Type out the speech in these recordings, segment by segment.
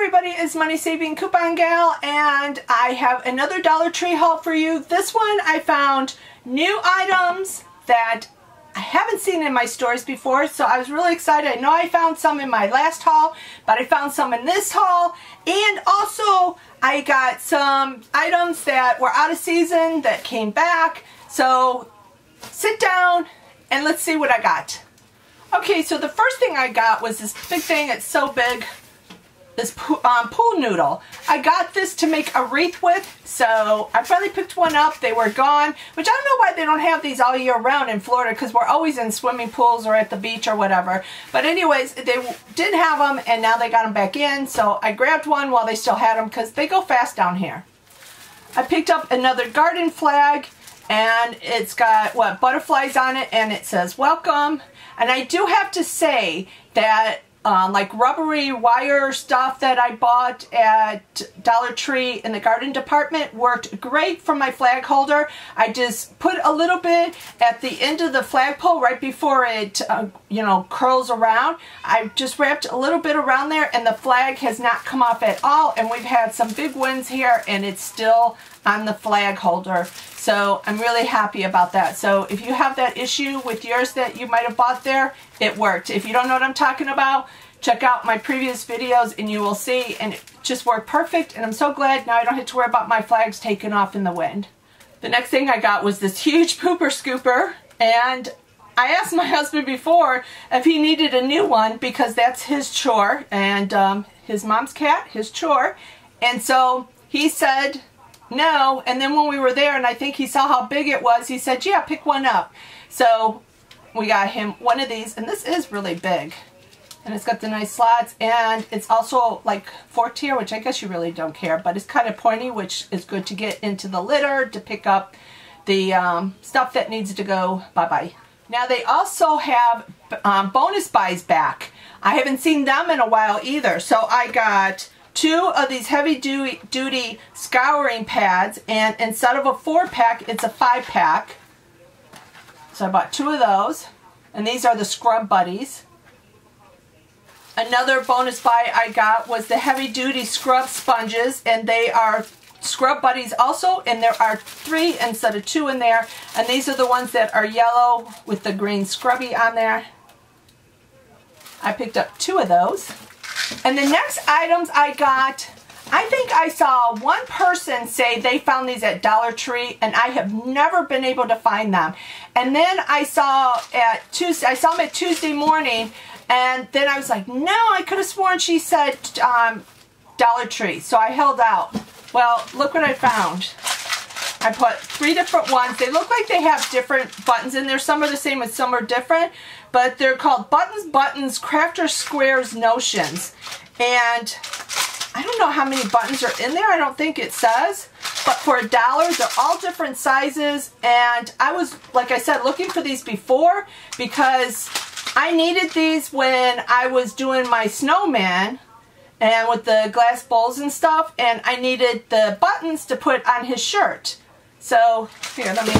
everybody, it's Money Saving Coupon Gal, and I have another Dollar Tree haul for you. This one I found new items that I haven't seen in my stores before, so I was really excited. I know I found some in my last haul, but I found some in this haul, and also I got some items that were out of season that came back. So sit down and let's see what I got. Okay, so the first thing I got was this big thing. It's so big. This pool noodle. I got this to make a wreath with, so I finally picked one up. They were gone, which I don't know why they don't have these all year round in Florida, because we're always in swimming pools or at the beach or whatever. But anyways, they did have them, and now they got them back in, so I grabbed one while they still had them, because they go fast down here. I picked up another garden flag, and it's got, what, butterflies on it, and it says welcome. And I do have to say that like rubbery wire stuff that I bought at Dollar Tree in the garden department worked great for my flag holder. I just put a little bit at the end of the flagpole right before it, you know, curls around. I just wrapped a little bit around there, and the flag has not come off at all, and we've had some big winds here, and it's still on the flag holder. So I'm really happy about that. So if you have that issue with yours that you might have bought there, it worked. If you don't know what I'm talking about, check out my previous videos and you will see, and it just worked perfect, and I'm so glad now I don't have to worry about my flags taking off in the wind. The next thing I got was this huge pooper scooper, and I asked my husband before if he needed a new one because that's his chore, and his mom's cat, his chore, and so he said no, and then when we were there and I think he saw how big it was, he said, yeah, pick one up. So we got him one of these, and this is really big. And it's got the nice slots, and it's also like forked here, which I guess you really don't care, but it's kind of pointy, which is good to get into the litter to pick up the stuff that needs to go bye-bye. Now they also have bonus buys back. I haven't seen them in a while either, so I got 2 of these heavy-duty scouring pads, and instead of a 4-pack, it's a 5-pack. So I bought 2 of those, and these are the Scrub Buddies. Another bonus buy I got was the heavy-duty scrub sponges, and they are Scrub Buddies also, and there are 3 instead of 2 in there, and these are the ones that are yellow with the green scrubby on there. I picked up 2 of those. And the next items I got, I think I saw one person say they found these at Dollar Tree, and I have never been able to find them. And then I saw them at Tuesday morning, and then I was like, no, I could have sworn she said Dollar Tree, so I held out. Well, look what I found. I put 3 different ones. They look like they have different buttons in there. Some are the same and some are different, but they're called Buttons, Crafter Squares Notions. And I don't know how many buttons are in there. I don't think it says. But for $1, they're all different sizes. And I was, like I said, looking for these before because I needed these when I was doing my snowman and with the glass bowls and stuff. And I needed the buttons to put on his shirt. So here, let me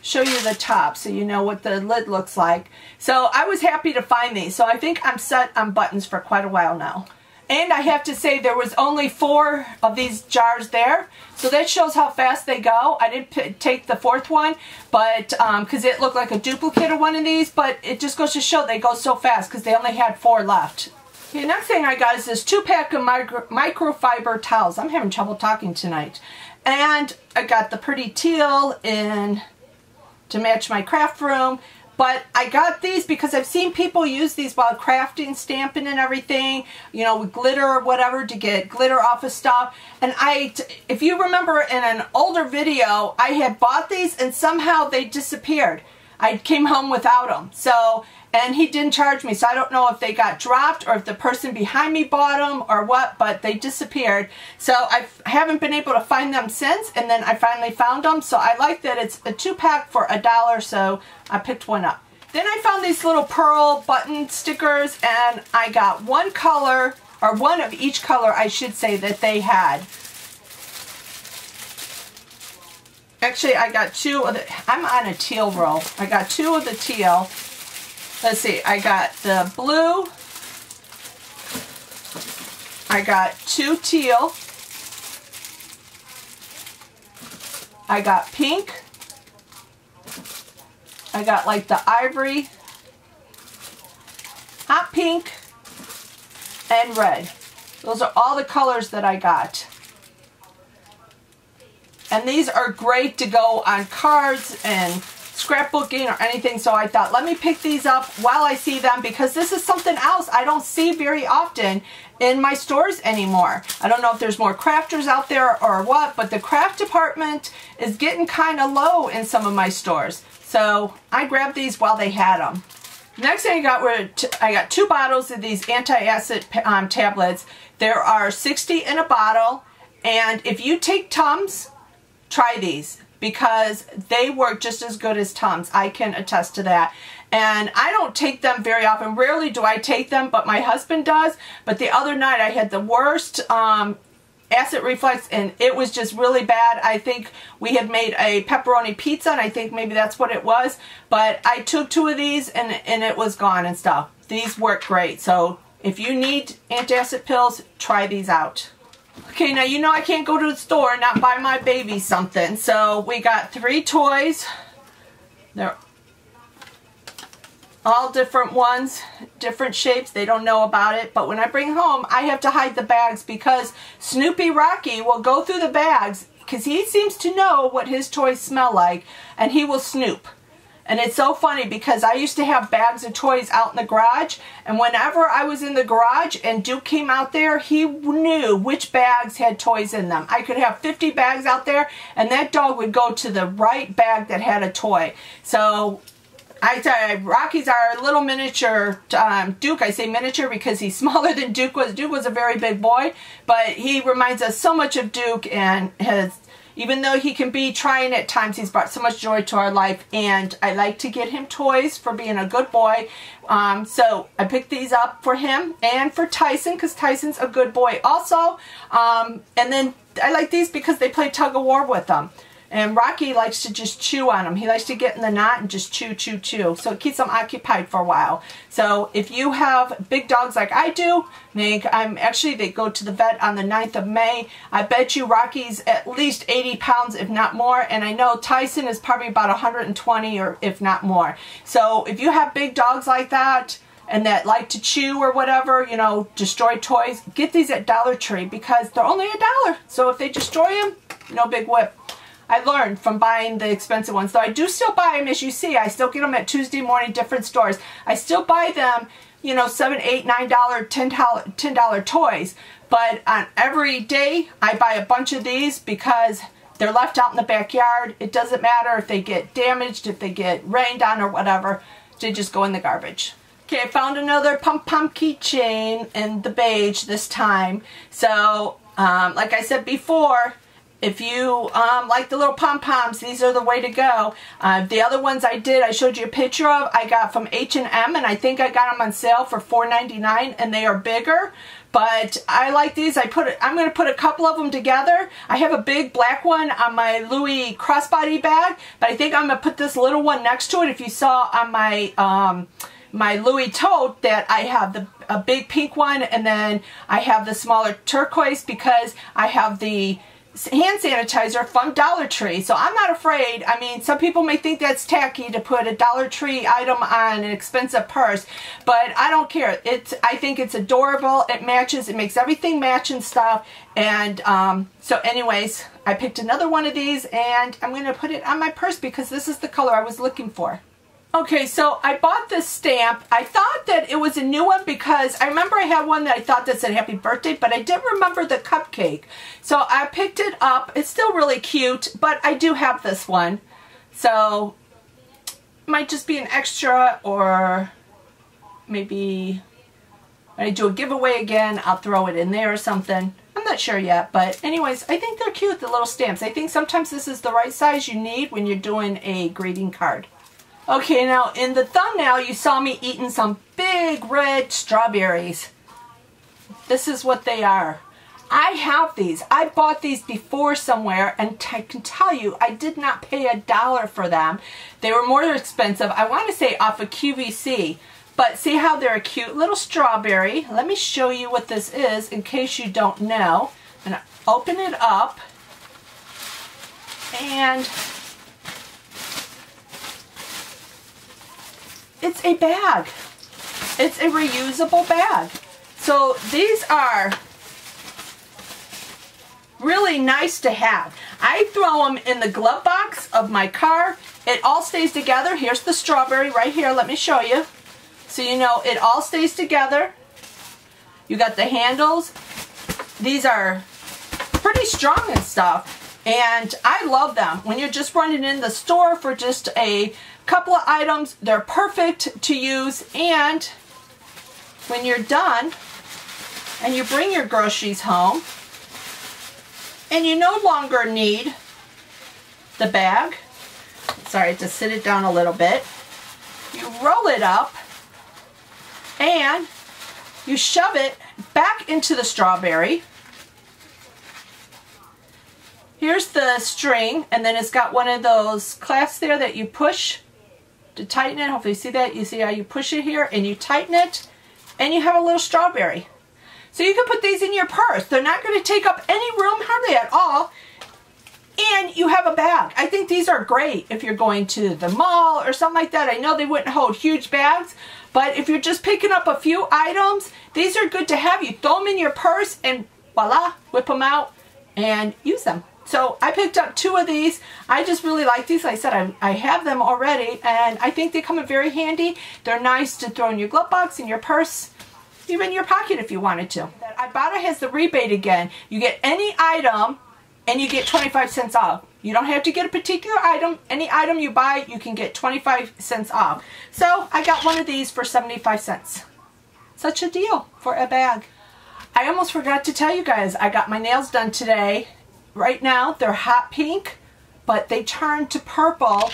show you the top so you know what the lid looks like. So I was happy to find these. So I think I'm set on buttons for quite a while now. And I have to say there was only 4 of these jars there. So that shows how fast they go. I didn't take the 4th one, but because it looked like a duplicate of one of these, but it just goes to show they go so fast because they only had 4 left. The next thing I got is this 2-pack of microfiber towels. I'm having trouble talking tonight. And I got the pretty teal in to match my craft room. But I got these because I've seen people use these while crafting, stamping and everything, you know, with glitter or whatever to get glitter off of stuff. And if you remember in an older video, I had bought these and somehow they disappeared. I came home without them. So, and he didn't charge me, so I don't know if they got dropped or if the person behind me bought them or what, but they disappeared. So I haven't been able to find them since, and then I finally found them. So I like that it's a 2-pack for $1, so I picked one up. Then I found these little pearl button stickers, and I got one color, or one of each color I should say, that they had. Actually, I got 2 of the, I'm on a teal roll. I got 2 of the teal. Let's see, I got the blue I got 2 teal. I got pink. I got like the ivory, hot pink, and red. Those are all the colors that I got. And these are great to go on cards and scrapbooking or anything, so I thought let me pick these up while I see them, because this is something else I don't see very often in my stores anymore. I don't know if there's more crafters out there or what, but the craft department is getting kind of low in some of my stores. So I grabbed these while they had them. Next thing I got were I got 2 bottles of these anti-acid tablets. There are 60 in a bottle, and if you take Tums, try these, because they work just as good as Tums. I can attest to that. And I don't take them very often. Rarely do I take them, but my husband does. But the other night I had the worst acid reflux, and it was just really bad. I think we had made a pepperoni pizza, and I think maybe that's what it was. But I took 2 of these, and it was gone and stuff. These work great. So if you need antacid pills, try these out. Okay, now you know I can't go to the store and not buy my baby something. So we got 3 toys. They're all different ones, different shapes. They don't know about it, but when I bring home, I have to hide the bags, because Snoopy Rocky will go through the bags, because he seems to know what his toys smell like, and he will snoop. And it's so funny, because I used to have bags of toys out in the garage, and whenever I was in the garage and Duke came out there, he knew which bags had toys in them. I could have 50 bags out there, and that dog would go to the right bag that had a toy. So I tell you, Rocky's our little miniature Duke. I say miniature because he's smaller than Duke was. Duke was a very big boy, but he reminds us so much of Duke, and even though he can be trying at times, he's brought so much joy to our life, and I like to get him toys for being a good boy. So I picked these up for him and for Tyson, because Tyson's a good boy also. And then I like these because they play tug of war with them. And Rocky likes to just chew on them. He likes to get in the knot and just chew, chew, chew. So it keeps them occupied for a while. So if you have big dogs like I do, they go to the vet on the 9th of May. I bet you Rocky's at least 80 pounds, if not more. And I know Tyson is probably about 120, or if not more. So if you have big dogs like that, and that like to chew or whatever, you know, destroy toys, get these at Dollar Tree, because they're only $1. So if they destroy them, no big whip. I learned from buying the expensive ones. Though I do still buy them, as you see. I still get them at Tuesday morning, different stores. I still buy them, you know, $7, $8, $9, $10 toys. But on every day, I buy a bunch of these, because they're left out in the backyard. It doesn't matter if they get damaged, if they get rained on or whatever. They just go in the garbage. Okay, I found another pom-pom keychain in the beige this time. So, like I said before, if you like the little pom-poms, these are the way to go. The other ones I showed you a picture of, I got from H&M, and I think I got them on sale for $4.99, and they are bigger. But I like these. I'm going to put a couple of them together. I have a big black one on my Louis crossbody bag, but I think I'm going to put this little one next to it. If you saw on my my Louis tote that I have a big pink one, and then I have the smaller turquoise, because I have the hand sanitizer from Dollar Tree. So I'm not afraid. I mean, some people may think that's tacky to put a Dollar Tree item on an expensive purse, but I don't care. I think it's adorable. It matches. It makes everything match and stuff. And so anyways, I picked another one of these, and I'm going to put it on my purse, because this is the color I was looking for. Okay, so I bought this stamp. I thought that it was a new one, because I remember I had one that I thought that said happy birthday, but I didn't remember the cupcake. So I picked it up. It's still really cute, but I do have this one. So it might just be an extra, or maybe when I do a giveaway again, I'll throw it in there or something. I'm not sure yet, but anyways, I think they're cute, the little stamps. I think sometimes this is the right size you need when you're doing a greeting card. Okay, now in the thumbnail you saw me eating some big red strawberries. This is what they are. I have these. I bought these before somewhere, and I can tell you I did not pay $1 for them. They were more expensive. I want to say off of QVC, But see how they're a cute little strawberry? Let me show you what this is in case you don't know. I'm going to open it up. And it's a bag. It's a reusable bag. So these are really nice to have. I throw them in the glove box of my car. It all stays together. Here's the strawberry right here. Let me show you. So you know it all stays together. You got the handles. These are pretty strong and stuff. And I love them. When you're just running in the store for just a couple of items, they're perfect to use. And when you're done and you bring your groceries home and you no longer need the bag, sorry, to sit it down a little bit, you roll it up and you shove it back into the strawberry. Here's the string, and then it's got one of those clasps there that you push to tighten it. Hopefully you see that. You see how you push it here and you tighten it, and you have a little strawberry. So you can put these in your purse. They're not going to take up any room hardly at all. And you have a bag. I think these are great if you're going to the mall or something like that. I know they wouldn't hold huge bags, but if you're just picking up a few items, these are good to have. You throw them in your purse and voila, whip them out and use them. So I picked up 2 of these. I just really like these. Like I said, I have them already, and I think they come in very handy. They're nice to throw in your glove box, in your purse, even your pocket if you wanted to. Ibotta has the rebate again. You get any item and you get 25 cents off. You don't have to get a particular item. Any item you buy, you can get 25 cents off. So I got one of these for 75 cents. Such a deal for a bag. I almost forgot to tell you guys, I got my nails done today. Right now, they're hot pink, but they turn to purple.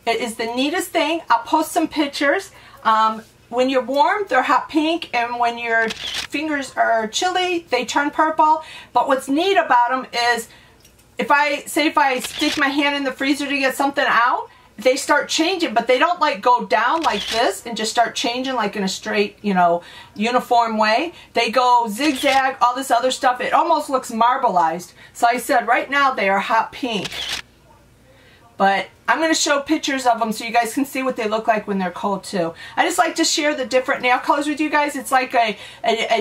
It is the neatest thing. I'll post some pictures. When you're warm, they're hot pink, and when your fingers are chilly, they turn purple. But what's neat about them is, if I stick my hand in the freezer to get something out, they start changing, but they don't like go down like this and just start changing like in a straight, you know, uniform way. They go zigzag, all this other stuff. It almost looks marbleized. So I said right now they are hot pink. But I'm going to show pictures of them so you guys can see what they look like when they're cold too. I just like to share the different nail colors with you guys. It's like a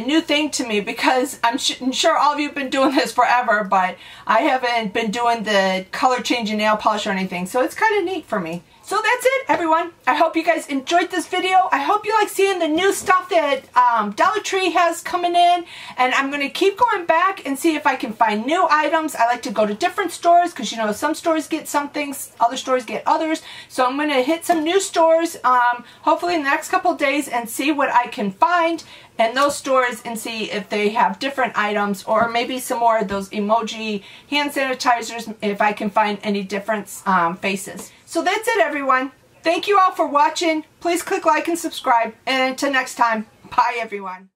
new thing to me because I'm sure all of you have been doing this forever, but I haven't been doing the color changing nail polish or anything. So it's kind of neat for me. So that's it, everyone. I hope you guys enjoyed this video. I hope you like seeing the new stuff that Dollar Tree has coming in. And I'm going to keep going back and see if I can find new items. I like to go to different stores because, you know, some stores get some things, other stores get others. So I'm going to hit some new stores, hopefully in the next couple of days, and see what I can find in those stores and see if they have different items, or maybe some more of those emoji hand sanitizers if I can find any different faces. So that's it, everyone. Thank you all for watching. Please click like and subscribe. And until next time, bye, everyone.